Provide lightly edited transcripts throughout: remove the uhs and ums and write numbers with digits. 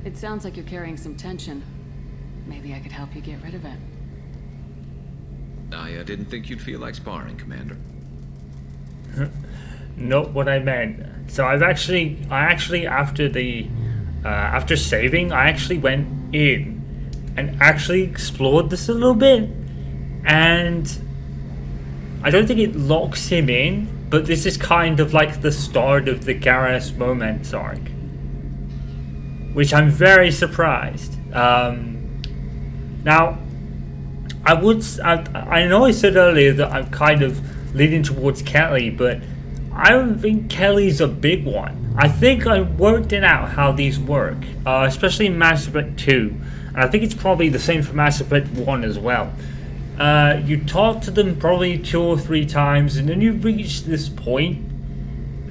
It sounds like you're carrying some tension. Maybe I could help you get rid of it. I didn't think you'd feel like sparring, Commander. Not what I meant. So I actually after saving, I actually went in and actually explored this a little bit, and I don't think it locks him in, but this is kind of like the start of the Garrus romance arc, which I'm very surprised. Now, I know I said earlier that I'm kind of leaning towards Kelly, but I don't think Kelly's a big one. I think I worked it out how these work, especially in Mass Effect 2, and I think it's probably the same for Mass Effect 1 as well. You talk to them probably 2 or 3 times, and then you reach this point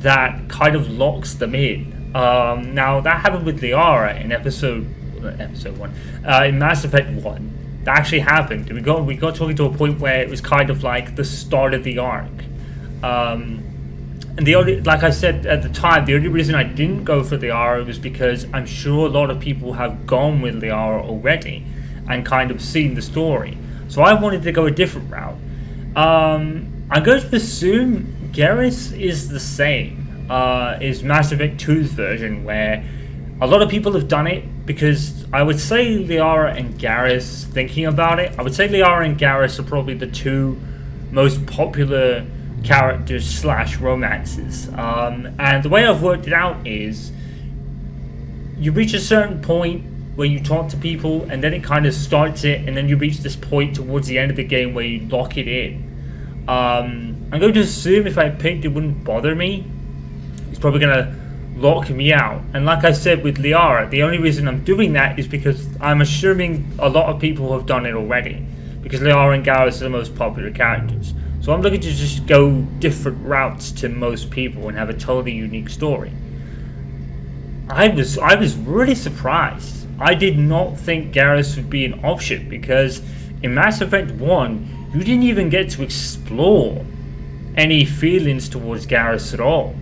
that kind of locks them in. Now, that happened with Liara in episode 1, in Mass Effect 1. That actually happened. We got talking to a point where it was kind of like the start of the arc. And like I said at the time, the only reason I didn't go for Liara was because I'm sure a lot of people have gone with Liara already and kind of seen the story. So I wanted to go a different route. I'm going to assume Garrus is the same, is Mass Effect 2's version, where a lot of people have done it, because I would say Liara and Garrus, thinking about it, I would say Liara and Garrus are probably the 2 most popular characters / romances. And the way I've worked it out is you reach a certain point where you talk to people, and then it kind of starts it, and then you reach this point towards the end of the game where you lock it in. I'm going to assume if I picked, it wouldn't bother me. It's probably going to lock me out. And like I said with Liara, the only reason I'm doing that is because I'm assuming a lot of people have done it already, because Liara and Garrus are the most popular characters. So I'm looking to just go different routes to most people and have a totally unique story. I was really surprised. I did not think Garrus would be an option, because in Mass Effect 1, you didn't even get to explore any feelings towards Garrus at all.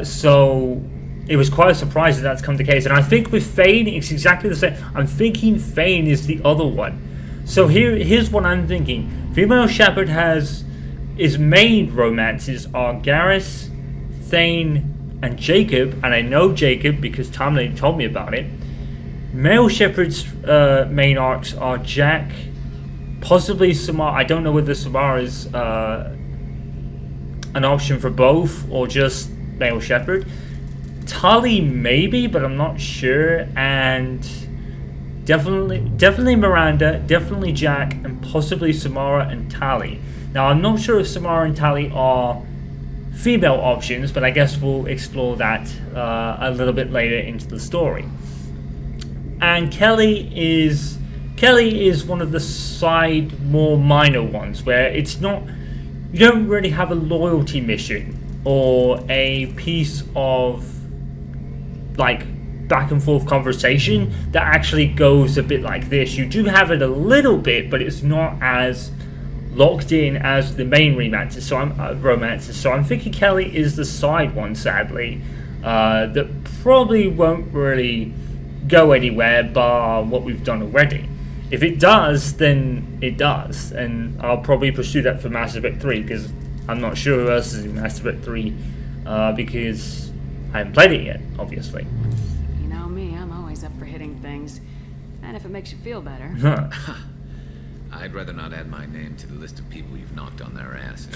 So it was quite a surprise that that's come to the case. And I think with Thane, it's exactly the same. I'm thinking Thane is the other one. So here's what I'm thinking. Female Shepard has his main romances are Garrus, Thane, and Jacob, and I know Jacob because Tomlin told me about it. Male Shepard's main arcs are Jack, possibly Samara. I don't know whether Samara is an option for both or just male Shepard. Tali maybe, but I'm not sure. And definitely Miranda, definitely Jack, and possibly Samara and Tali. Now I'm not sure if Samara and Tali are female options, but I guess we'll explore that a little bit later into the story. And Kelly is one of the side, more minor ones, where it's not, you don't really have a loyalty mission or a piece of like back and forth conversation that actually goes a bit like this. You do have it a little bit, but it's not as locked in as the main romances. So I'm thinking Kelly is the side one, sadly, that probably won't really go anywhere bar what we've done already. If it does, then it does, and I'll probably pursue that for Mass Effect 3, because I'm not sure who else is in Mass Effect 3, because I haven't played it yet, obviously. You know me, I'm always up for hitting things. And if it makes you feel better. I'd rather not add my name to the list of people you've knocked on their asses.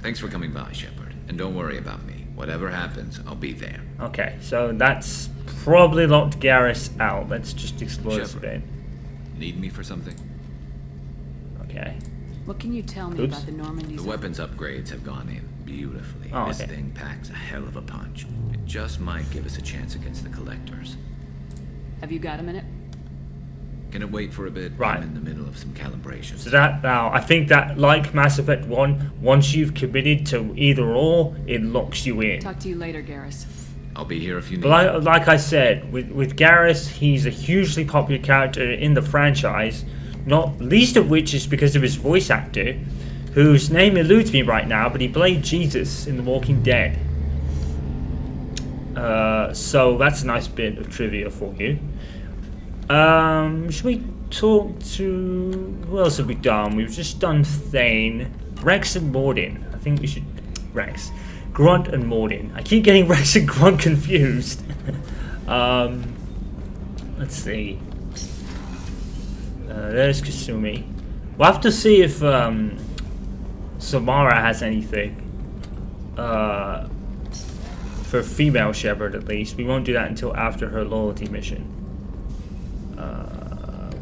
Thanks for coming by, Shepard. And don't worry about me. Whatever happens, I'll be there. Okay, so that's probably locked Garrus out. Let's just explore this a bit. Need me for something? Okay. What can you tell me about the Normandy's? The weapons upgrades have gone in beautifully. Oh, this okay. thing packs a hell of a punch. It just might give us a chance against the Collectors. Have you got a minute? Can it wait for a bit? Right. I'm in the middle of some calibration. So that now, I think that like Mass Effect 1, once you've committed to either or, it locks you in. Talk to you later, Garrus. I'll be here if you need me. But like I said, with Garrus, he's a hugely popular character in the franchise, not least of which is because of his voice actor, whose name eludes me right now, but he played Jesus in The Walking Dead. So that's a nice bit of trivia for you. Should we talk to... Who else have we done? We've just done Thane, Rex and Mordin. I think we should... Rex. Grunt and Mordin. I keep getting Rex and Grunt confused. Let's see. There's Kasumi. We'll have to see if Samara has anything. For female Shepard, at least. We won't do that until after her loyalty mission.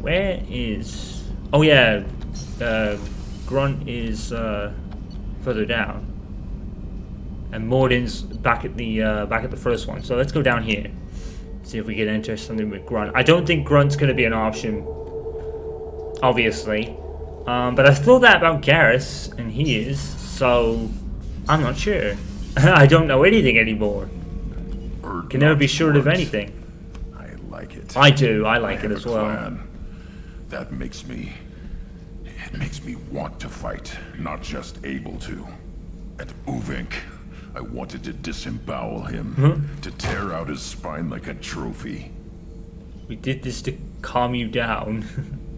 Where is... Oh yeah, Grunt is further down, and Mordin's back at the first one. So let's go down here, see if we get into something with Grunt. I don't think Grunt's going to be an option, obviously, but I thought that about Garrus, and he is. So I'm not sure. I don't know anything anymore. Can never be sure of anything. I like it. I do. I like it have as a well. plan. That makes me... It makes me want to fight, not just able to. At Uvink, I wanted to disembowel him, to tear out his spine like a trophy. We did this to calm you down.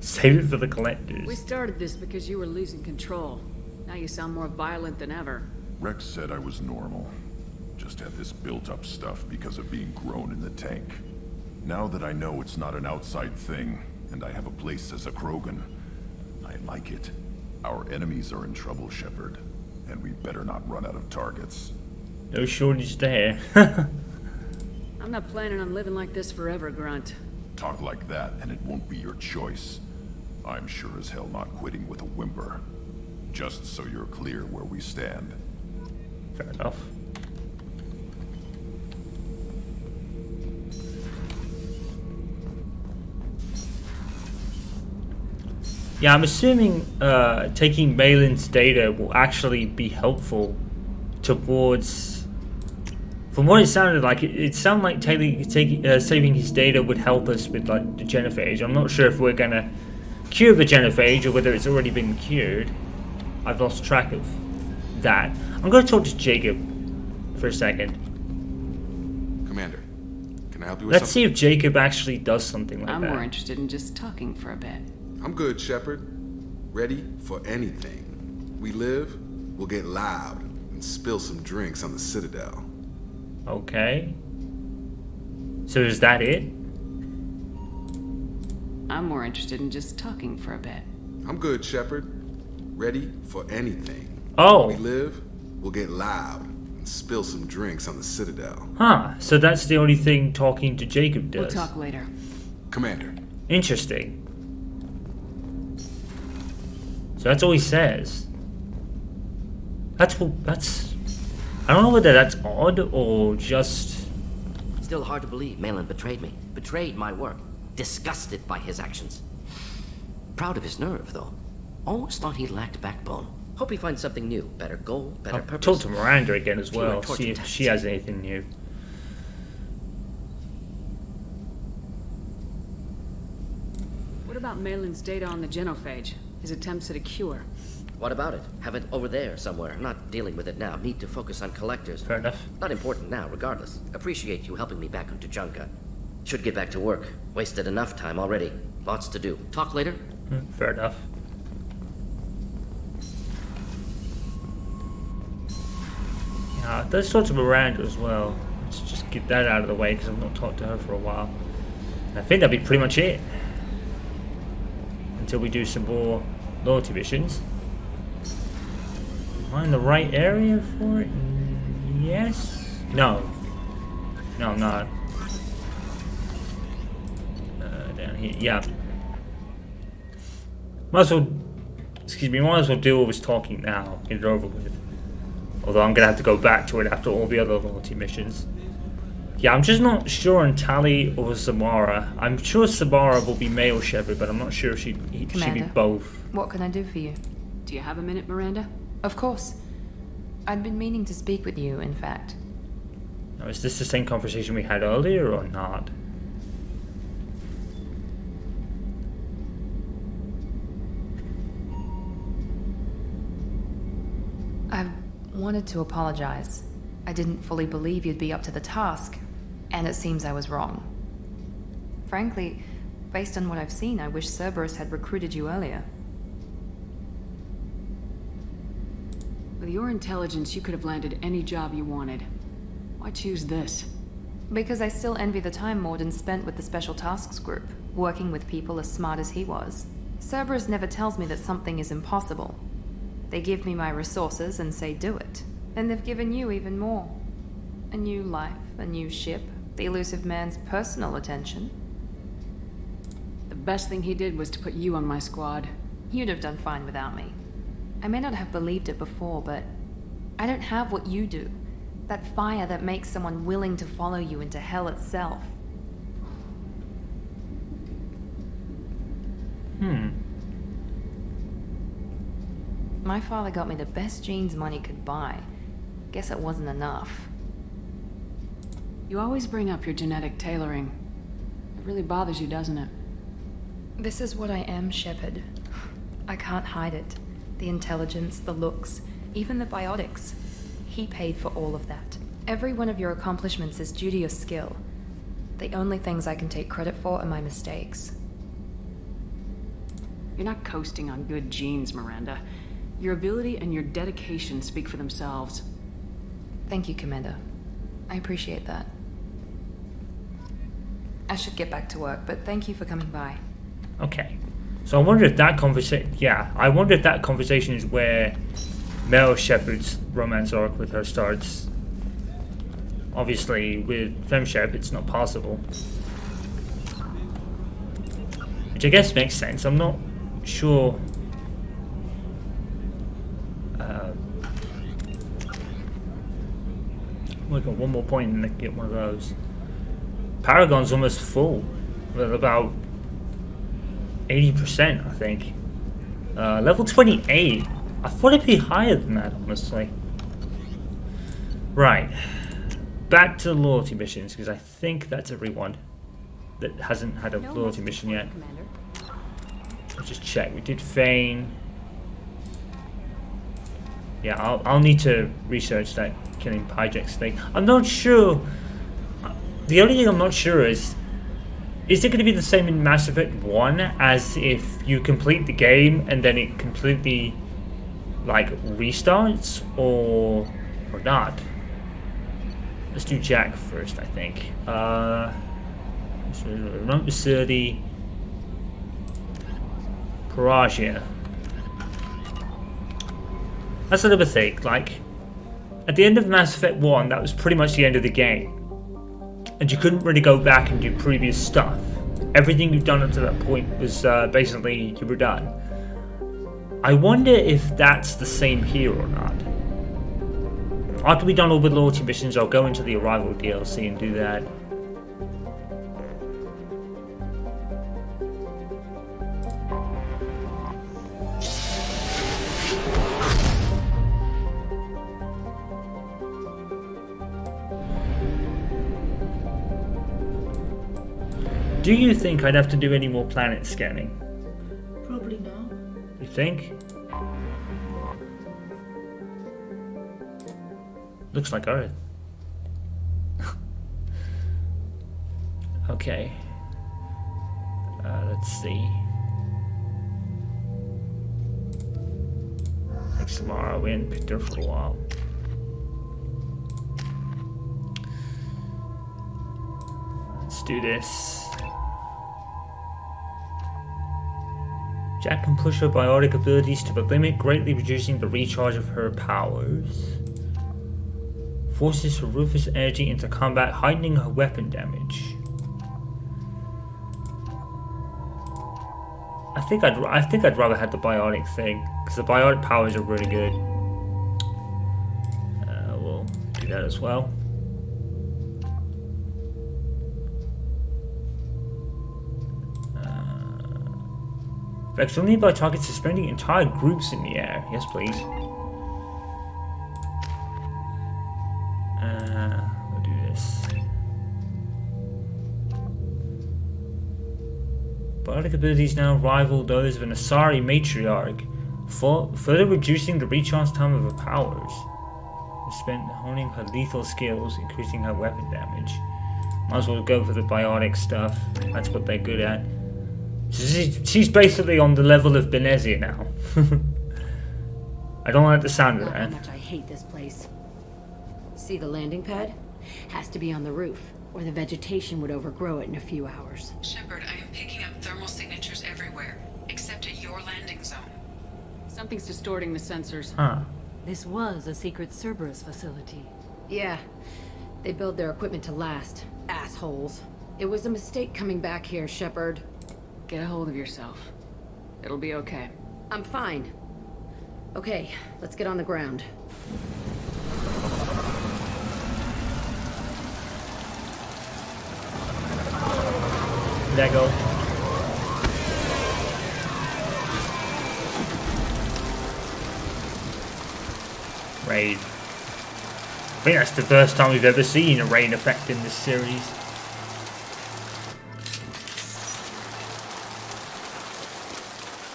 Save it for the We collectors. started this because you were losing control. Now you sound more violent than ever. Rex said I was normal. Just had this built-up stuff because of being grown in the tank. Now that I know it's not an outside thing, and I have a place as a Krogan, I like it. Our enemies are in trouble, Shepard, and we better not run out of targets. No shortage there. I'm not planning on living like this forever, Grunt. Talk like that, and it won't be your choice. I'm sure as hell not quitting with a whimper. Just so you're clear where we stand. Fair enough. Yeah, I'm assuming taking Malin's data will actually be helpful towards... From what it sounded like, it sounded like saving his data would help us with like the genophage. I'm not sure if we're gonna cure the genophage or whether it's already been cured. I've lost track of that. I'm gonna talk to Jacob for a second. Commander, can I help you with Let's see something? if Jacob actually does something like I'm that. more interested in just talking for a bit. I'm good, Shepard. Ready for anything. We live, we'll get loud and spill some drinks on the Citadel. Okay. So is that it? I'm more interested in just talking for a bit. I'm good, Shepard. Ready for anything. Oh. We live, we'll get loud and spill some drinks on the Citadel. Huh. So that's the only thing talking to Jacob does. We'll talk later. Commander, Interesting. So that's all he says. That's... I don't know whether that's odd or just... Still hard to believe Malin betrayed me. Betrayed my work. Disgusted by his actions. Proud of his nerve, though. Always thought he lacked backbone. Hope he finds something new. Better goal, better I'll purpose. talk to Miranda again as Fewer well. torture See if tests. she has anything new. What about Malin's data on the genophage? His attempts at a cure? What about it? Have it over there somewhere. Not dealing with it now. Need to focus on collectors. Fair enough. Not important now, regardless. Appreciate you helping me back on Tuchanka. Should get back to work. Wasted enough time already. Lots to do. Talk later? Fair enough. Yeah, let's talk to Miranda as well. Let's just get that out of the way because I've not talked to her for a while. I think that'd be pretty much it. Until we do some more loyalty missions. Am I in the right area for it? Yes? No. No, I'm not. Down here. Yeah. Might as well... Excuse me, might as well do all this talking now. Get it over with. Although I'm going to have to go back to it after all the other loyalty missions. Yeah, I'm just not sure on Tali or Samara. I'm sure Samara will be male Shepard, but I'm not sure if she'd be Commander. both. What can I do for you? Do you have a minute, Miranda? Of course. I'd been meaning to speak with you, in fact. Now, is this the same conversation we had earlier or not? I wanted to apologize. I didn't fully believe you'd be up to the task. And it seems I was wrong. Frankly, based on what I've seen, I wish Cerberus had recruited you earlier. With your intelligence, you could have landed any job you wanted. Why choose this? Because I still envy the time Morden spent with the Special Tasks Group, working with people as smart as he was. Cerberus never tells me that something is impossible. They give me my resources and say do it. And they've given you even more. A new life, a new ship, the elusive man's personal attention. The best thing he did was to put you on my squad. You'd have done fine without me. I may not have believed it before, but I don't have what you do. That fire that makes someone willing to follow you into hell itself. My father got me the best jeans money could buy. Guess it wasn't enough. You always bring up your genetic tailoring. It really bothers you, doesn't it? This is what I am, Shepard. I can't hide it. The intelligence, the looks, even the biotics. He paid for all of that. Every one of your accomplishments is due to your skill. The only things I can take credit for are my mistakes. You're not coasting on good genes, Miranda. Your ability and your dedication speak for themselves. Thank you, Commander. I appreciate that. I should get back to work, but thank you for coming by. Okay. So I wonder if that conversation... Yeah, I wonder if that conversation is where Mel Shepard's romance arc with her starts. Obviously, with FemShep, it's not possible. Which I guess makes sense. I'm not sure... We've got one more point and get one of those. Paragon's almost full. With about 80%, I think. Level 28. I thought it'd be higher than that, honestly. Right. Back to the loyalty missions, because I think that's everyone that hasn't had a loyalty mission yet. Commander. Let's just check. We did Feign. Yeah, I'll need to research that killing Pyjex thing. I'm not sure. The only thing I'm not sure is it going to be the same in Mass Effect 1 as if you complete the game and then it completely like restarts or not? Let's do Jack first, I think. Remote facility. Paragia. That's another thing, like, at the end of Mass Effect 1, that was pretty much the end of the game. And you couldn't really go back and do previous stuff. Everything you've done up to that point was basically, you were done. I wonder if that's the same here or not. After we've done all the loyalty missions, I'll go into the Arrival DLC and do that. Do you think I'd have to do any more planet scanning? Probably not. You think? Looks like Earth. Okay. Let's see. Like Samara, we hadn't picked her for a while. Let's do this. Jack can push her biotic abilities to the limit, greatly reducing the recharge of her powers. Forces her ruthless energy into combat, heightening her weapon damage. I think I'd rather have the biotic thing, because the biotic powers are really good. We'll do that as well. Effects only by targets suspending entire groups in the air. Yes, please. We'll do this. Biotic abilities now rival those of an Asari matriarch, further reducing the recharge time of her powers. Spent honing her lethal skills, increasing her weapon damage. Might as well go for the biotic stuff. That's what they're good at. She's basically on the level of Benezia now. I don't like the sound of Not how that. much I hate this place. See the landing pad? Has to be on the roof, or the vegetation would overgrow it in a few hours. Shepard, I am picking up thermal signatures everywhere, except at your landing zone. Something's distorting the sensors. Huh. This was a secret Cerberus facility. Yeah, they build their equipment to last. Assholes. It was a mistake coming back here, Shepard. Get a hold of yourself. It'll be okay. I'm fine. Okay, let's get on the ground. Lego. Rain. I think that's the first time we've ever seen a rain effect in this series.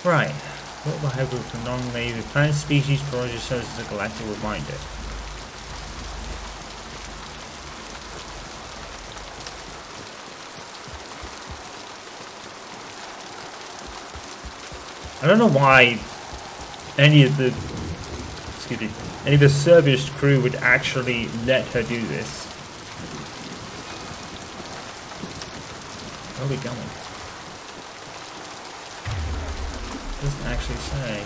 Right. What will happen for non-native plant species project serves as a galactic reminder. I don't know why any of the Cerberus crew would actually let her do this. Where are we going? Doesn't actually say.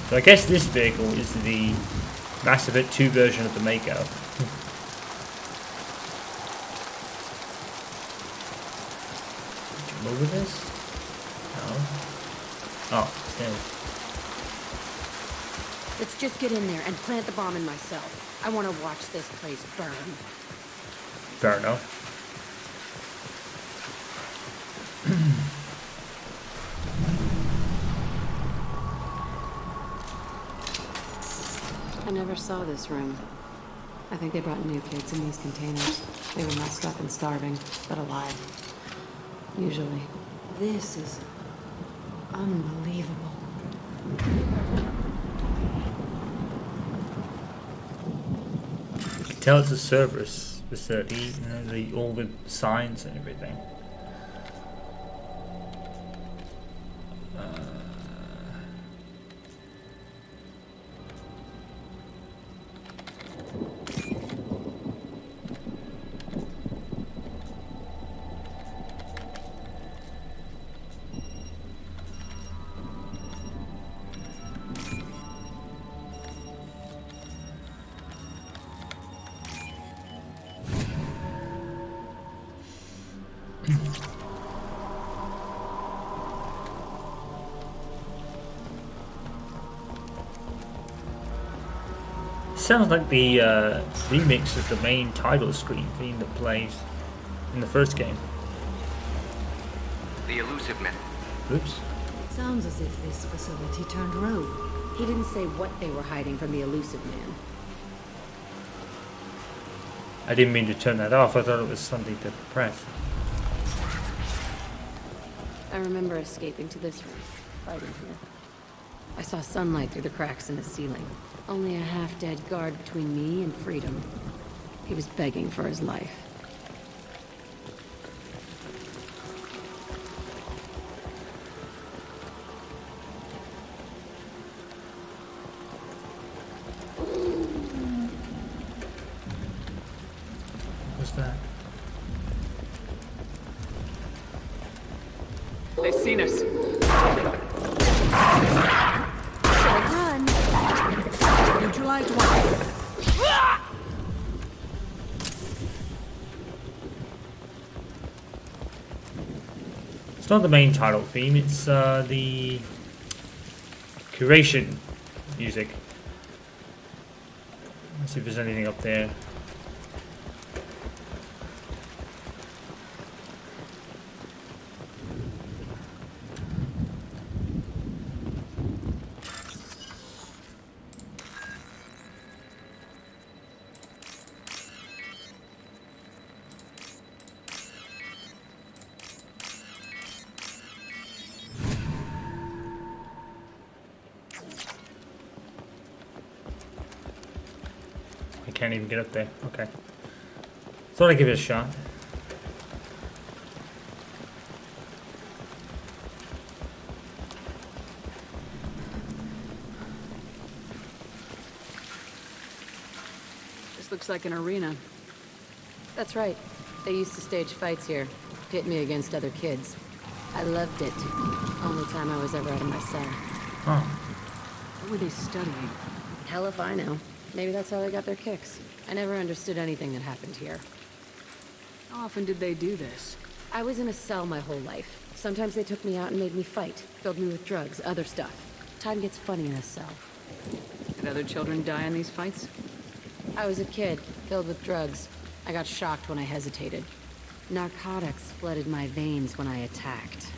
So I guess this vehicle is the Mass Effect 2 version of the Mako. Over this? No. Oh, there. Let's just get in there and plant the bomb in myself. I want to watch this place burn. Fair enough. I never saw this room. I think they brought new kids in these containers. They were messed up and starving, but alive. Usually. This is unbelievable. You can tell it's a Cerberus facility, you know, all the signs and everything. Sounds like the remix of the main title screen theme that plays in the first game. The Elusive Men. Oops. Sounds as if this facility turned rogue. He didn't say what they were hiding from the elusive man. I didn't mean to turn that off. I thought it was something to press. I remember escaping to this room, fighting here. I saw sunlight through the cracks in the ceiling. Only a half-dead guard between me and freedom. He was begging for his life. What's that? They've seen us. Run! Neutralized one. It's not the main title theme, it's the curation music. Let's see if there's anything up there. can't even get up there. Okay. Thought I'd give it a shot. This looks like an arena. That's right. They used to stage fights here, pit me against other kids. I loved it. Only time I was ever out of my cell. Huh. What were they studying? Hell if I know. Maybe that's how they got their kicks. I never understood anything that happened here. How often did they do this? I was in a cell my whole life. Sometimes they took me out and made me fight. Filled me with drugs, other stuff. Time gets funny in a cell. Did other children die in these fights? I was a kid, filled with drugs. I got shocked when I hesitated. Narcotics flooded my veins when I attacked.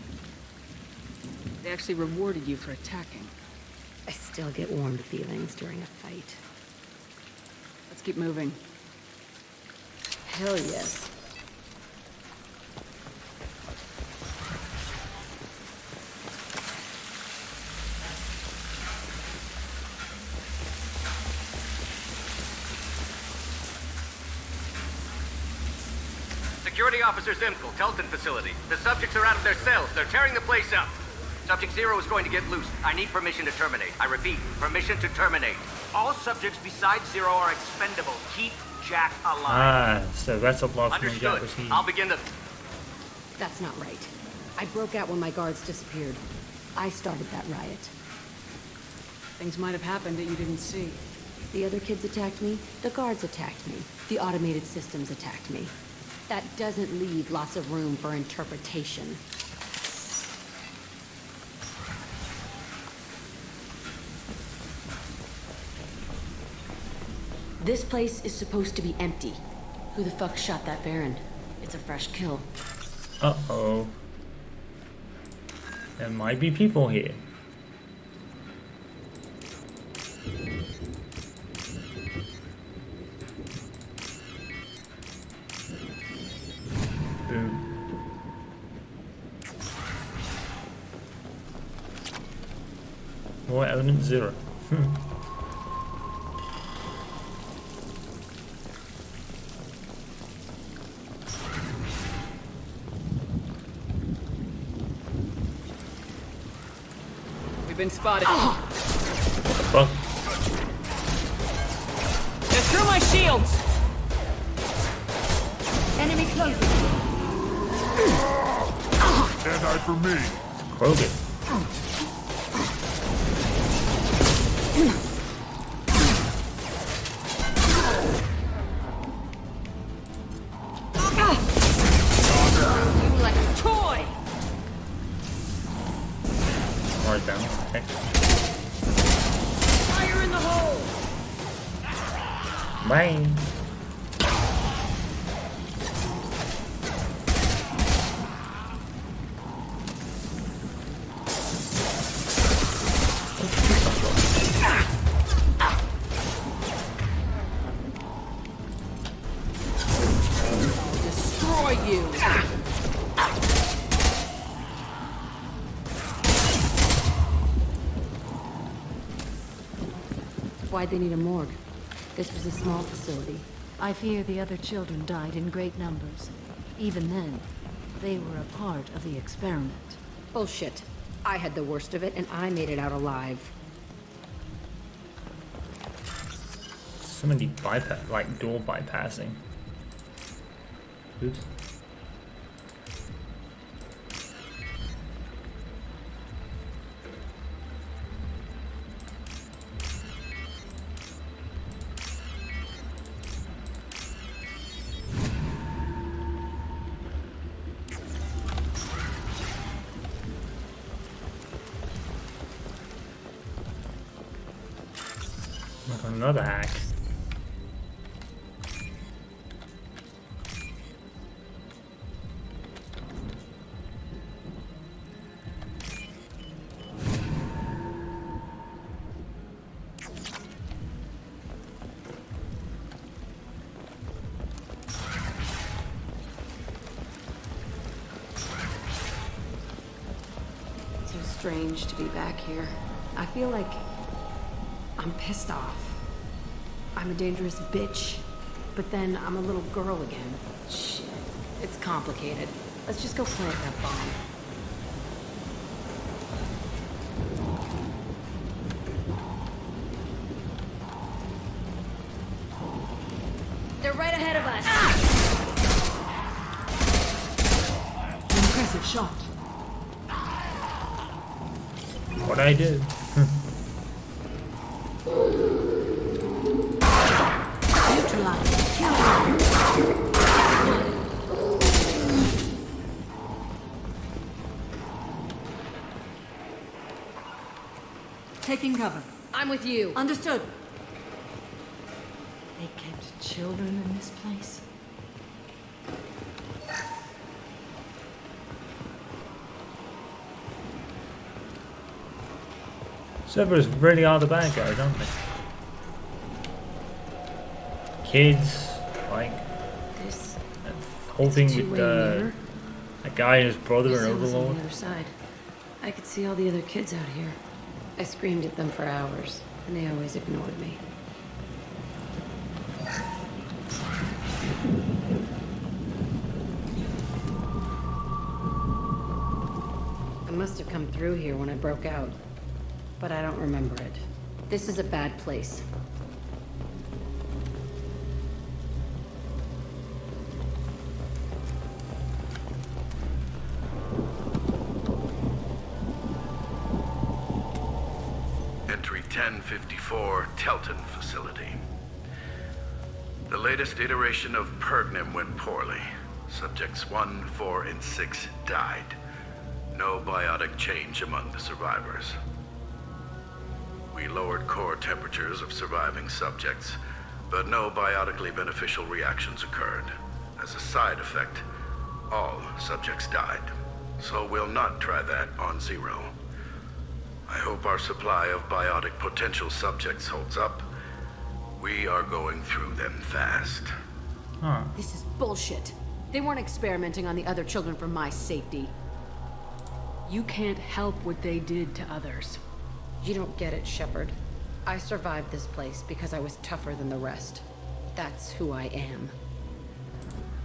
They actually rewarded you for attacking. I still get warm feelings during a fight. Let's keep moving. Hell yes. Security Officer Zimkel, Telton facility. The subjects are out of their cells. They're tearing the place up. Subject Zero is going to get loose. I need permission to terminate. I repeat, permission to terminate. All subjects besides Zero are expendable. Keep Jack alive. Ah, so that's a block from Understood. Jack was he. I'll begin the... That's not right. I broke out when my guards disappeared. I started that riot. Things might have happened that you didn't see. The other kids attacked me. The guards attacked me. The automated systems attacked me. That doesn't leave lots of room for interpretation. This place is supposed to be empty. Who the fuck shot that Baron? It's a fresh kill. Uh-oh. There might be people here. Boom. More element 0. We've been spotted. Fuck. They're through my shields! Enemy close. Can't hide from me. Krogan. You like a toy! Right down. Okay. Fire in the hole! Bye. Destroy you! Why'd they need a morgue? This was a small facility. I fear the other children died in great numbers. Even then, they were a part of the experiment. Bullshit. I had the worst of it, and I made it out alive. Somebody bypass, like door bypassing. Oops. Like another hack. So strange to be back here. I feel like I'm pissed off. I'm a dangerous bitch, but then I'm a little girl again. Shit. It's complicated. Let's just go plant that bomb. They're right ahead of us. Impressive shot. What I do? Neutralized. Kill. Taking cover. I'm with you. Understood. They kept children in this place? Cerberus really are the bad guys, aren't they? Kids, like This that whole thing with two-way mirror. that guy and his brother and Cell was on Overlord. the other side. I could see all the other kids out here. I screamed at them for hours, and they always ignored me. I must have come through here when I broke out, but I don't remember it. This is a bad place. Entry 1054, Telton facility. The latest iteration of Pergnim went poorly. Subjects 1, 4, and 6 died. No biotic change among the survivors. We lowered core temperatures of surviving subjects, but no biotically beneficial reactions occurred. As a side effect, all subjects died. So we'll not try that on Zero. I hope our supply of biotic potential subjects holds up. We are going through them fast. Huh. This is bullshit. They weren't experimenting on the other children for my safety. You can't help what they did to others. You don't get it, Shepard. I survived this place because I was tougher than the rest. That's who I am.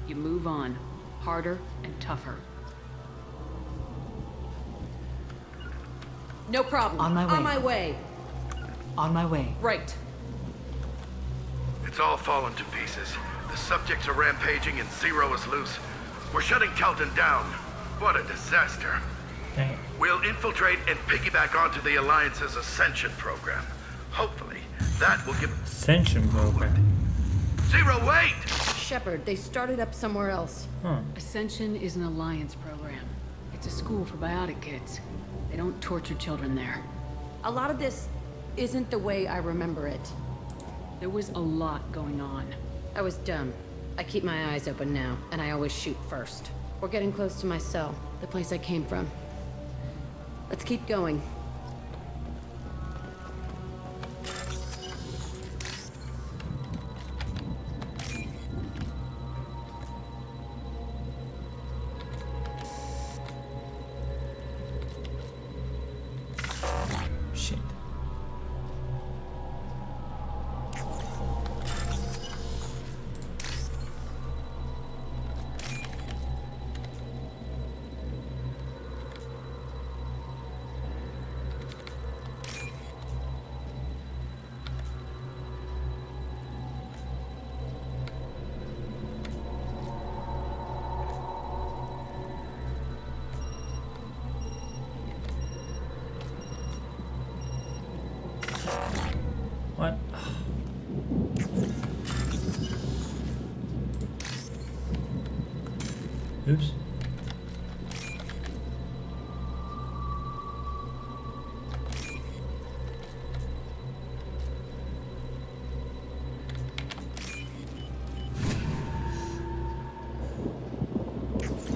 You move on. Harder and tougher. No problem. On my way. On my way. On my way. Right. It's all fallen to pieces. The subjects are rampaging and Zero is loose. We're shutting Telton down. What a disaster. Dang. We'll infiltrate and piggyback onto the Alliance's Ascension program. Hopefully, that will give... Ascension program. Zero, wait! Shepard, they started up somewhere else. Huh. Ascension is an alliance program. It's a school for biotic kids. They don't torture children there. A lot of this isn't the way I remember it. There was a lot going on. I was dumb. I keep my eyes open now, and I always shoot first. We're getting close to my cell, the place I came from. Let's keep going. Shit. What? Oops.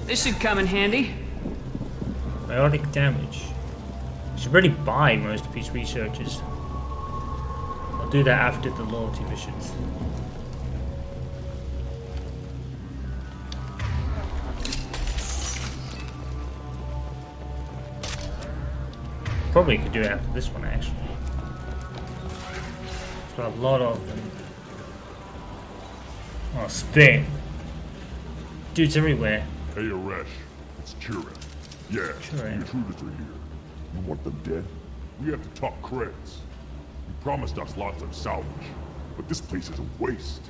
This should come in handy. Biotic damage. I should really buy most of these researchers. I'll do that after the loyalty missions. Probably could do it after this one actually. Got a lot of them. Oh, spit. Dudes everywhere. Hey, Aresh. It's Chira. Yeah, Chira. the intruders are here. You want them dead? We have to talk creds. You promised us lots of salvage, but this place is a waste.